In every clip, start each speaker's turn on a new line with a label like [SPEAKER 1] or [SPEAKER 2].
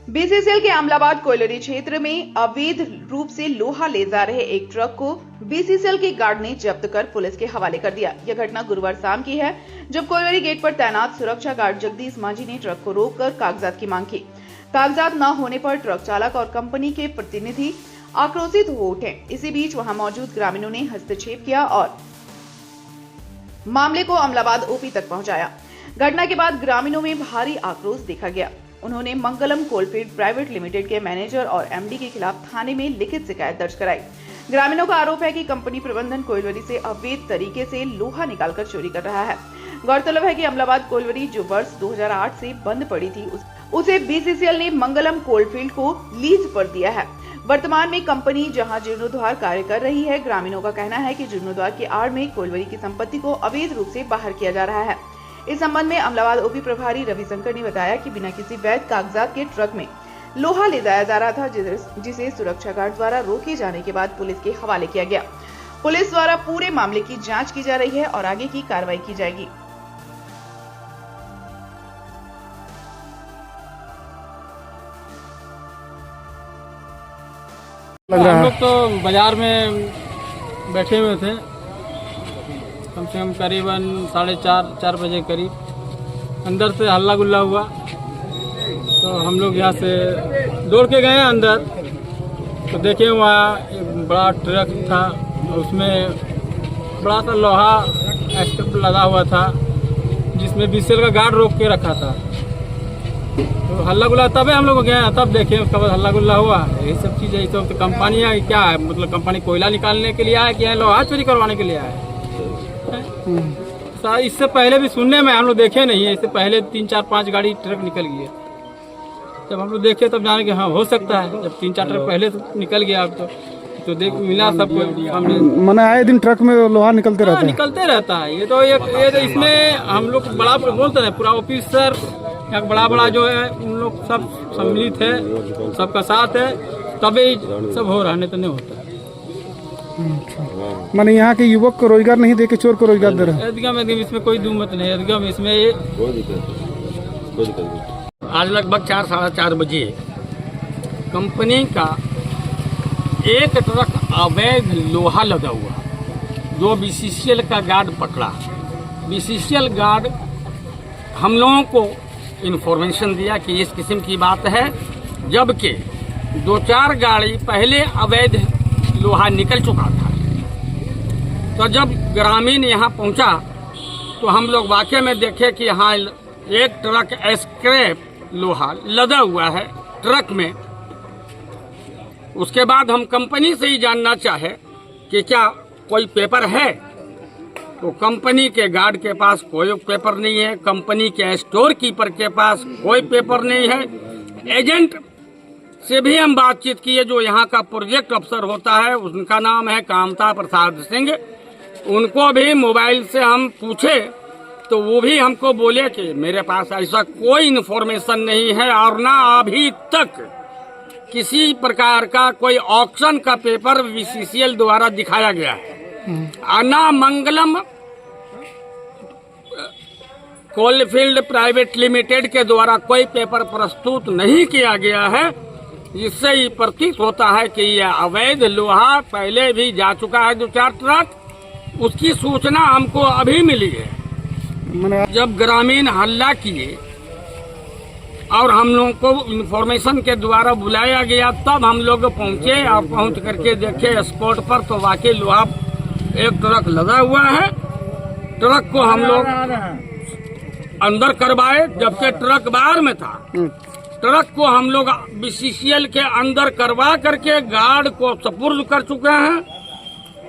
[SPEAKER 1] BCCL के अमलाबाद कोयलरी क्षेत्र में अवैध रूप से लोहा ले जा रहे एक ट्रक को बीसीसीएल के गार्ड ने जब्त कर पुलिस के हवाले कर दिया। यह घटना गुरुवार शाम की है, जब कोयलरी गेट पर तैनात सुरक्षा गार्ड जगदीश मांझी ने ट्रक को रोककर कागजात की मांग की। कागजात न होने पर ट्रक चालक और कंपनी के प्रतिनिधि आक्रोशित हो उठे। इसी बीच वहां मौजूद ग्रामीणों ने हस्तक्षेप किया और मामले को अमलाबाद ओपी तक पहुंचाया। घटना के बाद ग्रामीणों में भारी आक्रोश देखा गया। उन्होंने मंगलम कोलफील्ड प्राइवेट लिमिटेड के मैनेजर और एमडी के खिलाफ थाने में लिखित शिकायत दर्ज कराई। ग्रामीणों का आरोप है कि कंपनी प्रबंधन कोयलरी से अवैध तरीके से लोहा निकालकर चोरी कर रहा है। गौरतलब है कि अमलाबाद कोयलरी जो वर्ष 2008 से बंद पड़ी थी, उसे बीसीसीएल ने मंगलम कोलफील्ड को लीज पर दिया है। वर्तमान में कंपनी जहां जीर्णोद्धार कार्य कर रही है, ग्रामीणों का कहना है कि जीर्णोद्धार की आड़ में कोयलरी की संपत्ति को अवैध रूप से बाहर किया जा रहा है। इस संबंध में अमलाबाद ओपी प्रभारी रविशंकर ने बताया कि बिना किसी वैध कागजात के ट्रक में लोहा ले जाया जा रहा था, जिसे सुरक्षा गार्ड द्वारा रोके जाने के बाद पुलिस के हवाले किया गया। पुलिस द्वारा पूरे मामले की जांच की जा रही है और आगे की कार्रवाई की जाएगी।
[SPEAKER 2] हम लोग तो बाजार में बैठे हुए थे, कम से कम करीबन 4:30 बजे करीब अंदर से हल्ला गुल्ला हुआ, तो हम लोग यहाँ से दौड़ के गए अंदर। तो देखे वहाँ एक बड़ा ट्रक था, उसमें बड़ा सा लोहा स्टैंप लगा हुआ था, जिसमें बीसीसीएल का गार्ड रोक के रखा था। तो हल्ला गुल्ला तब हम लोग गए, तब देखे, उसके बाद हल्ला गुल्ला हुआ। यही सब चीज़ है। तो कंपनी है क्या है, मतलब कंपनी कोयला निकालने के लिए आया कि लोहा चोरी करवाने के लिए आया है? इससे पहले भी सुनने में हम लोग देखे नहीं है, इससे पहले 3, 4, 5 गाड़ी ट्रक निकल गई है। जब हम लोग देखे तब जाने कि हाँ हो सकता है। जब 3, 4 ट्रक पहले तो निकल गया, अब तो देख मिला सबको सामने।
[SPEAKER 3] मैंने आए दिन ट्रक में लोहा निकलते रहता है।
[SPEAKER 2] निकलते रहता है। ये तो इसमें हम लोग बड़ा बोलते हैं, पूरा ऑफिसर बड़ा जो है उन लोग सब सम्मिलित है, सबका साथ है, तभी सब हो रहा, नहीं तो नहीं होता।
[SPEAKER 3] मैंने यहाँ के युवक को रोजगार नहीं दे के चोर को रोजगार दे रहा है।
[SPEAKER 2] एकदम इसमें कोई दुमत नहीं, एकदम इसमें
[SPEAKER 4] आज लगभग 4, 4:30 बजे कंपनी का एक ट्रक अवैध लोहा लगा हुआ, जो बीसीसीएल का गार्ड पकड़ा। बीसीसीएल गार्ड हम लोगों को इन्फॉर्मेशन दिया कि इस किस्म की बात है, जबकि 2-4 गाड़ी पहले अवैध लोहा निकल चुका था। तो जब ग्रामीण यहाँ पहुँचा तो हम लोग वाकई में देखे कि यहाँ एक ट्रक स्क्रैप लोहा लदा हुआ है ट्रक में। उसके बाद हम कंपनी से ही जानना चाहे कि क्या कोई पेपर है, तो कंपनी के गार्ड के पास कोई पेपर नहीं है, कंपनी के स्टोर कीपर के पास कोई पेपर नहीं है। एजेंट से भी हम बातचीत किए, जो यहाँ का प्रोजेक्ट अफसर होता है, उनका नाम है कामता प्रसाद सिंह। उनको भी मोबाइल से हम पूछे तो वो भी हमको बोले कि मेरे पास ऐसा कोई इन्फॉर्मेशन नहीं है और ना अभी तक किसी प्रकार का कोई ऑक्शन का पेपर बीसीसीएल द्वारा दिखाया गया है। ना मंगलम कोलफील्ड प्राइवेट लिमिटेड के द्वारा कोई पेपर प्रस्तुत नहीं किया गया है। इससे ही प्रतीत होता है कि यह अवैध लोहा पहले भी जा चुका है 2-4 ट्रक। उसकी सूचना हमको अभी मिली है। जब ग्रामीण हल्ला किए और हम लोगों को इन्फॉर्मेशन के द्वारा बुलाया गया, तब हम लोग पहुंचे और पहुंच करके देखे स्पॉट पर, तो वाकई लोहा एक ट्रक लगा हुआ है। ट्रक को हम लोग अंदर करवाए, जबकि ट्रक बाहर में था। ट्रक को हम लोग बीसीसीएल के अंदर करवा करके गार्ड को सुपुर्द कर चुके हैं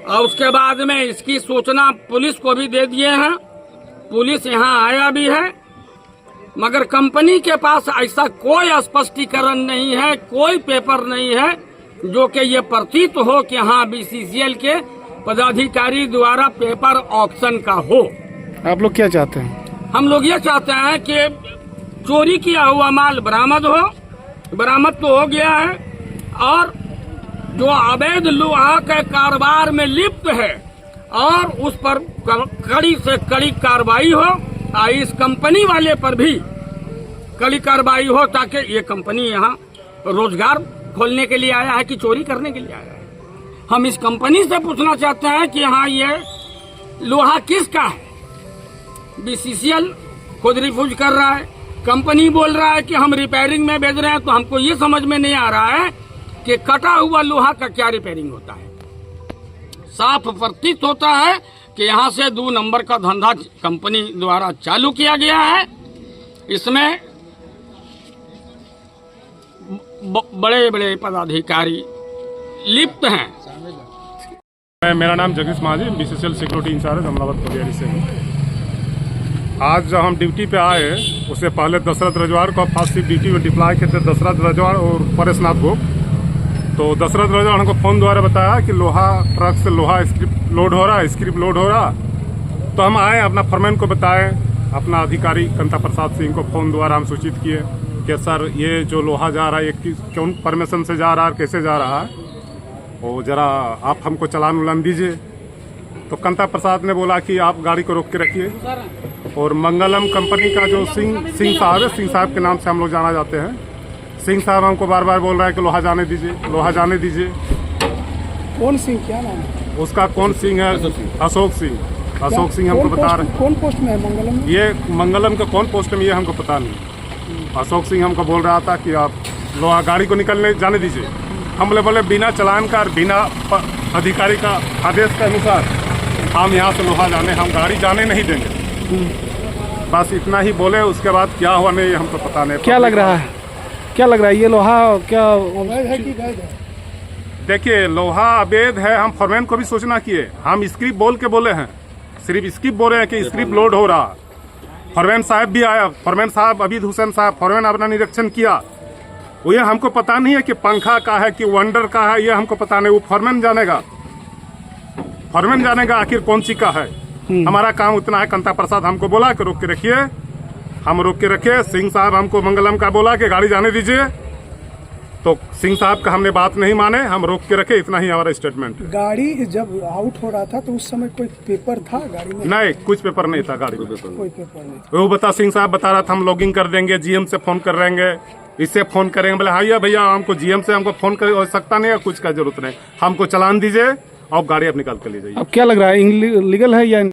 [SPEAKER 4] और उसके बाद में इसकी सूचना पुलिस को भी दे दिए हैं। पुलिस यहाँ आया भी है, मगर कंपनी के पास ऐसा कोई स्पष्टीकरण नहीं है, कोई पेपर नहीं है जो कि ये प्रतीत हो कि हाँ बीसीसीएल के पदाधिकारी द्वारा पेपर ऑक्शन का हो।
[SPEAKER 3] आप लोग क्या चाहते हैं?
[SPEAKER 4] हम लोग ये चाहते हैं कि चोरी किया हुआ माल बरामद हो। बरामद तो हो गया है, और जो अवैध लोहा के कारोबार में लिप्त है और उस पर कड़ी से कड़ी कार्रवाई हो, इस कंपनी वाले पर भी कड़ी कार्रवाई हो, ताकि ये कंपनी यहाँ रोजगार खोलने के लिए आया है कि चोरी करने के लिए आया है? हम इस कंपनी से पूछना चाहते हैं कि हाँ, ये लोहा किसका है? बीसीसीएल खुद रिफ्यूज कर रहा है, कंपनी बोल रहा है कि हम रिपेयरिंग में भेज रहे हैं, तो हमको ये समझ में नहीं आ रहा है कि कटा हुआ लोहा का क्या रिपेयरिंग होता है। साफ प्रतीत होता है कि यहाँ से 2 नंबर का धंधा कंपनी द्वारा चालू किया गया है। इसमें बड़े बड़े पदाधिकारी लिप्त हैं।
[SPEAKER 5] मेरा नाम जगदीश माझी, बीसीसीएल सिक्योरिटी इंचार्ज अमलावत कोलियारी से हूँ। आज जब हम ड्यूटी पे आए, उससे पहले दशरथ रजवार को फर्स्ट शिफ्ट ड्यूटी में डिप्लॉय किए थे, दशरथ रजवार और परेशनाथ गोप। तो दशरथ रजवार हमको फोन द्वारा बताया कि लोहा ट्रक से लोहा स्क्रिप लोड हो रहा है, स्क्रिप लोड हो रहा। तो हम आए, अपना फॉरमैन को बताए, अपना अधिकारी कंता प्रसाद सिंह को फोन द्वारा हम सूचित किए कि सर ये जो लोहा जा रहा है ये कौन परमिशन से जा रहा है, कैसे जा रहा है, और जरा आप हमको चालान उलान दीजिए। तो कंता प्रसाद ने बोला कि आप गाड़ी को रोक के रखिए, और मंगलम कंपनी का जो सिंह साहब है, सिंह साहब के नाम से हम लोग जाना जाते हैं, सिंह साहब हमको बार बार बोल रहा है कि लोहा जाने दीजिए, लोहा जाने दीजिए।
[SPEAKER 3] कौन सिंह, क्या नाम है
[SPEAKER 5] उसका? कौन सिंह है? अशोक सिंह। अशोक सिंह हमको बता रहे हैं।
[SPEAKER 3] कौन पोस्ट में है मंगलम में?
[SPEAKER 5] ये मंगलम का कौन पोस्ट में, ये हमको पता नहीं। अशोक सिंह हमको बोल रहा था कि आप लोहा गाड़ी को निकलने जाने दीजिए। हम बोले बिना चालान का, बिना अधिकारी का आदेश के अनुसार हम यहाँ से लोहा जाने, हम गाड़ी जाने नहीं देंगे। बस इतना ही बोले। उसके बाद क्या हुआ नहीं हमको पता नहीं।
[SPEAKER 3] क्या लग रहा है, क्या लग रहा है, ये लोहा क्या अवैध है कि वैध है?
[SPEAKER 5] देखिए, लोहा अवैध है। हम फॉरमैन को भी सूचना किए, हम स्क्रिप्ट बोल के बोले हैं, सिर्फ स्क्रिप्ट बोल रहे हैं कि स्क्रिप्ट लोड हो रहा। फॉरमैन साहब भी आया, फॉरमैन साहब अबीद हुसैन साहब, फॉरमैन अपना निरीक्षण किया। वो ये हमको पता नहीं है कि पंखा का है कि वंडर का है, ये हमको पता नहीं। वो फॉरमैन जानेगा, फॉरमैन जानेगा आखिर कौन सी का है। हमारा काम उतना है। कंता प्रसाद हमको बोला कि रोक के रखिए, हम रोक के रखे। सिंह साहब हमको मंगलम का बोला कि गाड़ी जाने दीजिए, तो सिंह साहब का हमने बात नहीं माने, हम रोक के रखे। इतना ही हमारा स्टेटमेंट।
[SPEAKER 3] गाड़ी जब आउट हो रहा था तो उस समय कोई पेपर था गाड़ी में?
[SPEAKER 5] नहीं, कुछ पेपर नहीं था गाड़ी में।
[SPEAKER 3] कोई पेपर नहीं।
[SPEAKER 5] वो सिंह साहब बता रहा था हम लॉगिंग कर देंगे, जीएम से फोन कर देंगे, इससे फोन करेंगे। बोले हाँ भैया हमको जीएम से हमको फोन कर आवश्यकता नहीं है, कुछ का जरूरत नहीं, हमको चालान दीजिए और गाड़ी आप निकाल कर ले जाइए।
[SPEAKER 3] अब क्या लग रहा है, इलीगल है या